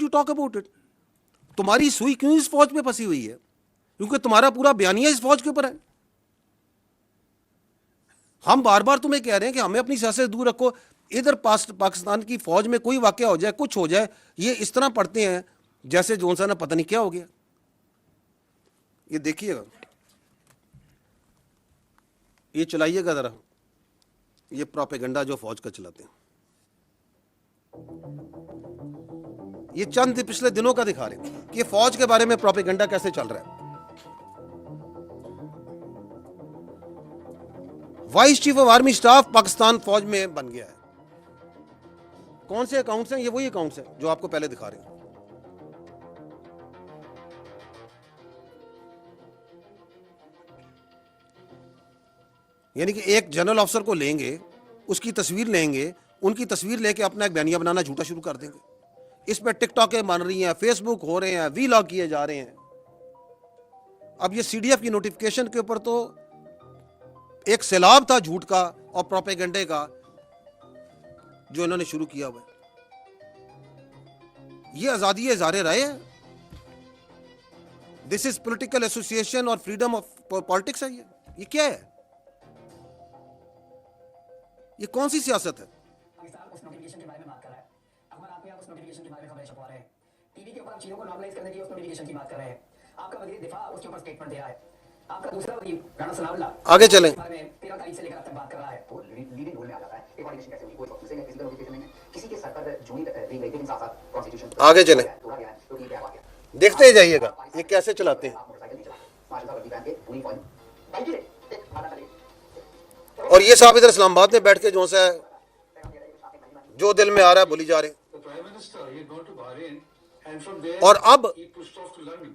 Would you talk about it? तुम्हारी सुई क्यों इस फौज पे फंसी हुई है? क्योंकि तुम्हारा पूरा बयानिया इस फौज के ऊपर है। हम बार बार तुम्हें कह रहे हैं कि हमें अपनी सियासत से दूर रखो। इधर पाकिस्तान की फौज में कोई वाकया हो जाए, कुछ हो जाए, ये इस तरह पढ़ते हैं जैसे जोन सा ना पता नहीं क्या हो गया। ये देखिएगा, ये चलाइएगा जरा, ये प्रोपेगेंडा जो फौज का चलाते हैं। ये चंद पिछले दिनों का दिखा रहे हैं कि फौज के बारे में प्रोपेगेंडा कैसे चल रहा है। Vice chief of army staff Pakistan फौज में बन गया है। कौन से अकाउंट्स हैं? ये वही अकाउंट्स हैं जो आपको पहले दिखा रहे हैं। यानी कि एक जनरल ऑफिसर को लेंगे, उसकी तस्वीर लेंगे, उनकी तस्वीर लेके अपना एक बयानिया बनाना झूठा शुरू कर देंगे। इस पर टिकटॉकें बन रही हैं, फेसबुक हो रहे हैं, वीलॉग किए जा रहे हैं। अब ये सीडीएफ की नोटिफिकेशन के ऊपर तो एक सैलाब था झूठ का और प्रोपेगेंडे का जो इन्होंने शुरू किया हुआ है। ये आजादी इज़हार राय है? दिस इज पॉलिटिकल एसोसिएशन और फ्रीडम ऑफ पॉलिटिक्स है? ये क्या है? ये कौन सी सियासत है? उस नोटिफिकेशन के बारे में बात कर रहा है। अखबार आपने उस नोटिफिकेशन के बारे में खबरें छपवा रहे हैं। टीवी के ऊपर आप चीजों को नॉर्मलाइज करने की उस नोटिफिकेशन की बात कर रहे हैं। आपका वजीर दिफा उसके ऊपर स्टेटमेंट दे रहा है। आपका दूसरा वजीर राणा सनाउल्लाह आगे चलें। 13 तारीख से लेकर अब तक बात कर रहा है। तो लीडिंग रोल में आ जाता है। ये कोऑर्डिनेशन कैसे हुई? कोई किसी का नोटिफिकेशन नहीं है, किसी के सर पर जूनी दी गई थी, साथ-साथ कॉन्स्टिट्यूशन आगे चलें, तोड़ा गया है। तो ये क्या बात है? देखते ही जाइएगा ये कैसे चलाते हैं। आप मोटरसाइकिल नहीं चलाते, माशाल्लाह वर्दी पहन के पूरी फौज भाई जी एक आधा चलिए। और ये साहब इधर इस्लामाबाद में बैठ के जो सा जो दिल में आ रहा है बोली जा रहे हैं। और अब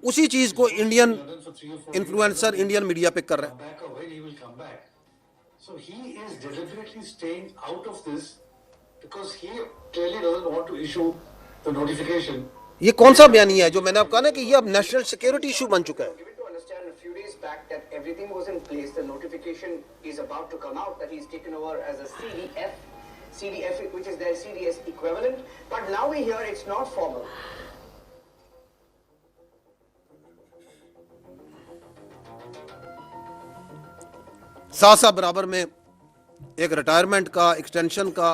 उसी चीज को Indian influencer, Indian media pick कर रहा है। So he is deliberately staying out of this because he clearly doesn't want to issue the notification. ये कौन सा बयानिया है जो मैंने आपको कहा ना कि ये अब नेशनल सिक्योरिटी इशू बन चुका है। Given to understand a few days back that everything was in place, the notification is about to come out that he's taken over as a CDF, which is their CDS equivalent. But now we hear it's not formal. साथ साथ बराबर में एक retirement का, extension का।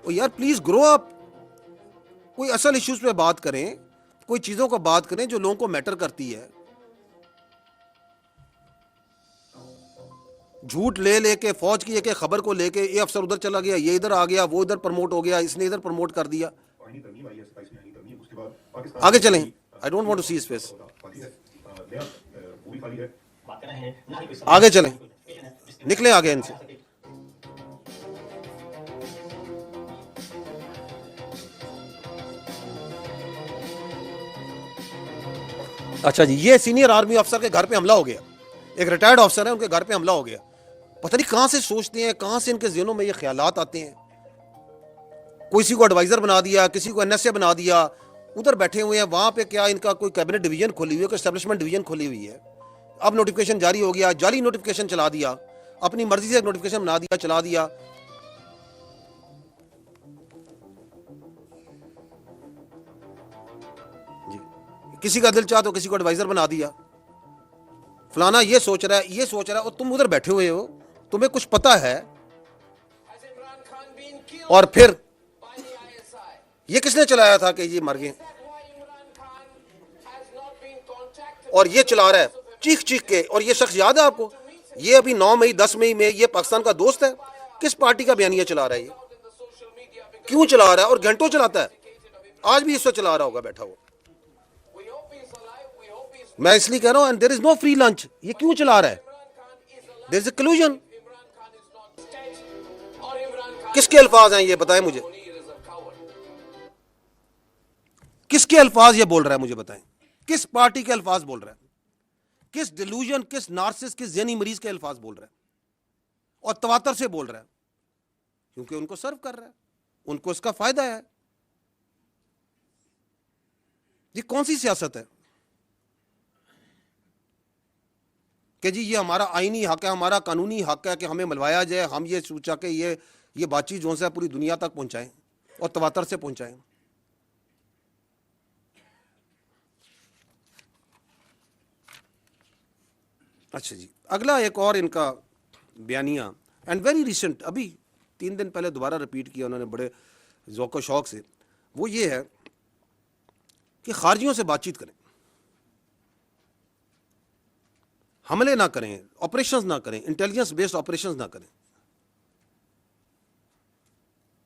ओ यार please grow up. कोई असल इश्यूज पे बात करें, कोई चीजों को बात करें जो लोगों को मैटर करती है। झूठ ले लेके फौज की एक खबर को लेके ये अफसर उधर चला गया, ये इधर आ गया, वो इधर प्रमोट हो गया, इसने इधर प्रमोट कर दिया। आगे चलें, I don't want to see his face. आगे चलें, निकले आगे इनसे। अच्छा जी, ये सीनियर आर्मी अफसर के घर पे हमला हो गया। एक रिटायर्ड अफसर है, उनके घर पे हमला हो गया। पता नहीं कहां से सोचते हैं, कहां से इनके ज़हनों में ये ख्यालात आते हैं। किसी को एडवाइजर बना दिया, किसी को एनएसए बना दिया, उधर बैठे हुए हैं। वहां पे क्या इनका कोई कैबिनेट डिवीजन खोली हुई है, कोई एस्टेब्लिशमेंट डिवीजन खोली हुई है। अब नोटिफिकेशन जारी हो गया, जाली नोटिफिकेशन चला दिया, अपनी मर्जी से एक नोटिफिकेशन बना दिया, चला दिया। जी, किसी का दिल चाह तो किसी को एडवाइजर बना दिया। फलाना ये सोच रहा है, ये सोच रहा है, और तुम उधर बैठे हुए हो, तुम्हें कुछ पता है। और फिर ये किसने चलाया था कि ये मर गए, और ये चला रहा है चीख चीख के। और ये शख्स याद है आपको, ये अभी 9 मई 10 मई में ये पाकिस्तान का दोस्त है। किस पार्टी का बयानिया चला रहा है ये, क्यों चला रहा है, और घंटों चलाता है। आज भी इसको चला रहा होगा बैठा हुआ। मैं इसलिए कह रहा हूं, and there is no free lunch. ये क्यों चला रहा है? There is a collusion. किसके अल्फाज हैं ये बताएं मुझे, किसके अल्फाज ये बोल रहा है मुझे बताएं। किस पार्टी के अल्फाज बोल रहा है, किस डिलूजन, किस नार्सिस, किस ज़हनी मरीज के अल्फाज बोल रहा है, और तवातर से बोल रहा है, क्योंकि उनको सर्व कर रहा है, उनको इसका फायदा है। ये कौन सी सियासत है कि जी ये हमारा आईनी हक है, हमारा कानूनी हक है कि हमें मिलवाया जाए, हम ये सोचा कि ये बातचीत जो है पूरी दुनिया तक पहुंचाएं। और तवातर से पहुंचाएं। अच्छा जी, अगला एक और इनका बयानिया एंड वेरी रिसेंट, अभी 3 दिन पहले दोबारा रिपीट किया उन्होंने बड़े ज़ौक़ शौक़ से, वो ये है कि खारजियों से बातचीत करें, हमले ना करें, ऑपरेशंस ना करें, इंटेलिजेंस बेस्ड ऑपरेशंस ना करें,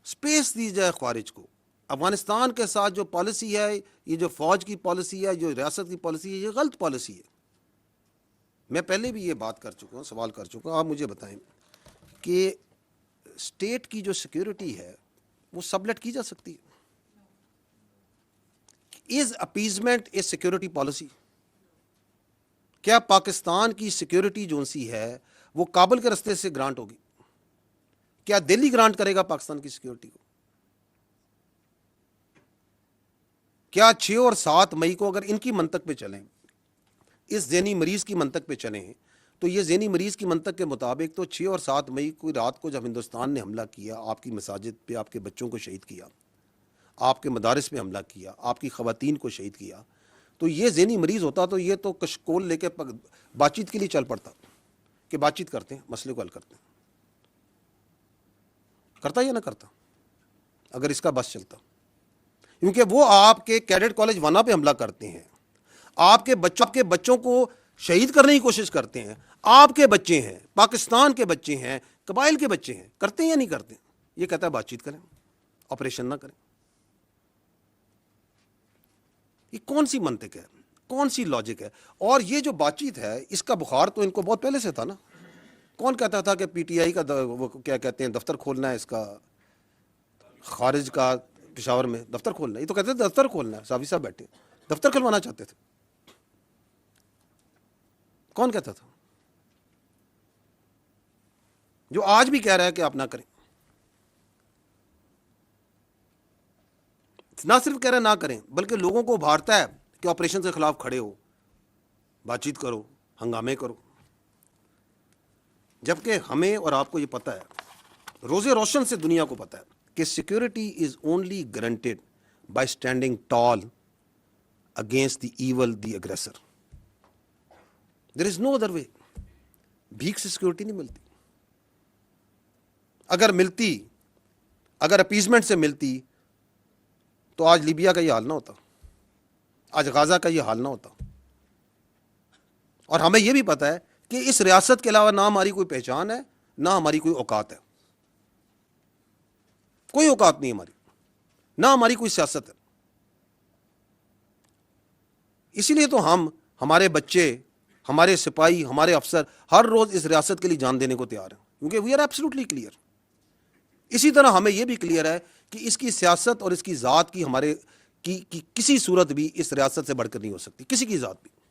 स्पेस दी जाए ख्वारिज को। अफगानिस्तान के साथ जो पॉलिसी है, ये जो फौज की पॉलिसी है, जो रियासत की पॉलिसी है, ये गलत पॉलिसी है। मैं पहले भी ये बात कर चुका हूँ, सवाल कर चुका हूँ। आप मुझे बताएं कि स्टेट की जो सिक्योरिटी है वो सबलेट की जा सकती है? Is appeasement A security policy? क्या पाकिस्तान की सिक्योरिटी जो सी है वो काबुल के रास्ते से ग्रांट होगी? क्या दिल्ली ग्रांट करेगा पाकिस्तान की सिक्योरिटी को? क्या 6 और 7 मई को अगर इनकी मंतक पे चलें, इस ज़हनी मरीज की मंतक पे चलें, तो ये ज़हनी मरीज की मंतक के मुताबिक तो 6 और 7 मई को रात को जब हिंदुस्तान ने हमला किया, आपकी मसाजिद पे आपके बच्चों को शहीद किया, आपके मदारिस पे हमला किया, आपकी ख़वातीन को शहीद किया, तो ये ज़हनी मरीज़ होता तो ये तो कशकोल लेके बातचीत के लिए चल पड़ता कि बातचीत करते हैं, मसले को हल करते हैं। करता या ना करता अगर इसका बस चलता? क्योंकि वो आपके कैडेट कॉलेज वाना पे हमला करते हैं, आपके बच्चों को शहीद करने की कोशिश करते हैं, आपके बच्चे हैं, पाकिस्तान के बच्चे हैं, कबाइल के बच्चे हैं, करते हैं या नहीं करते? ये कहता है बातचीत करें, ऑपरेशन ना करें। ये कौन सी मंतिक है, कौन सी लॉजिक है? और ये जो बातचीत है, इसका बुखार तो इनको बहुत पहले से था ना। कौन कहता था कि पीटीआई का वो क्या कहते हैं दफ्तर खोलना है, इसका खारिज का पेशावर में दफ्तर खोलना है? ये तो कहते थे दफ्तर खोलना है, साफी साहब बैठे दफ्तर खुलवाना चाहते थे। कौन कहता था? जो आज भी कह रहा है कि आप ना करें। ना सिर्फ कह रहा है ना करें, बल्कि लोगों को उभारता है कि ऑपरेशन के खिलाफ खड़े हो, बातचीत करो, हंगामे करो। जबकि हमें और आपको ये पता है, रोज़े रोशन से दुनिया को पता है कि security is only guaranteed by standing tall against the evil, the aggressor. There is no other way. भीख से सिक्योरिटी नहीं मिलती। अगर मिलती, अगर अपीजमेंट से मिलती, तो आज लीबिया का ये हाल ना होता, आज गाजा का ये हाल ना होता। और हमें यह भी पता है कि इस रियासत के अलावा ना हमारी कोई पहचान है, ना हमारी कोई औकात है। कोई औकात नहीं हमारी, ना हमारी कोई सियासत है। इसीलिए तो हम, हमारे बच्चे, हमारे सिपाही, हमारे अफसर हर रोज इस रियासत के लिए जान देने को तैयार हैं, क्योंकि वी आर एब्सोल्युटली क्लियर। इसी तरह हमें यह भी क्लियर है कि इसकी सियासत और इसकी ज़ात की हमारे की किसी सूरत भी इस रियासत से बढ़कर नहीं हो सकती, किसी की ज़ात भी।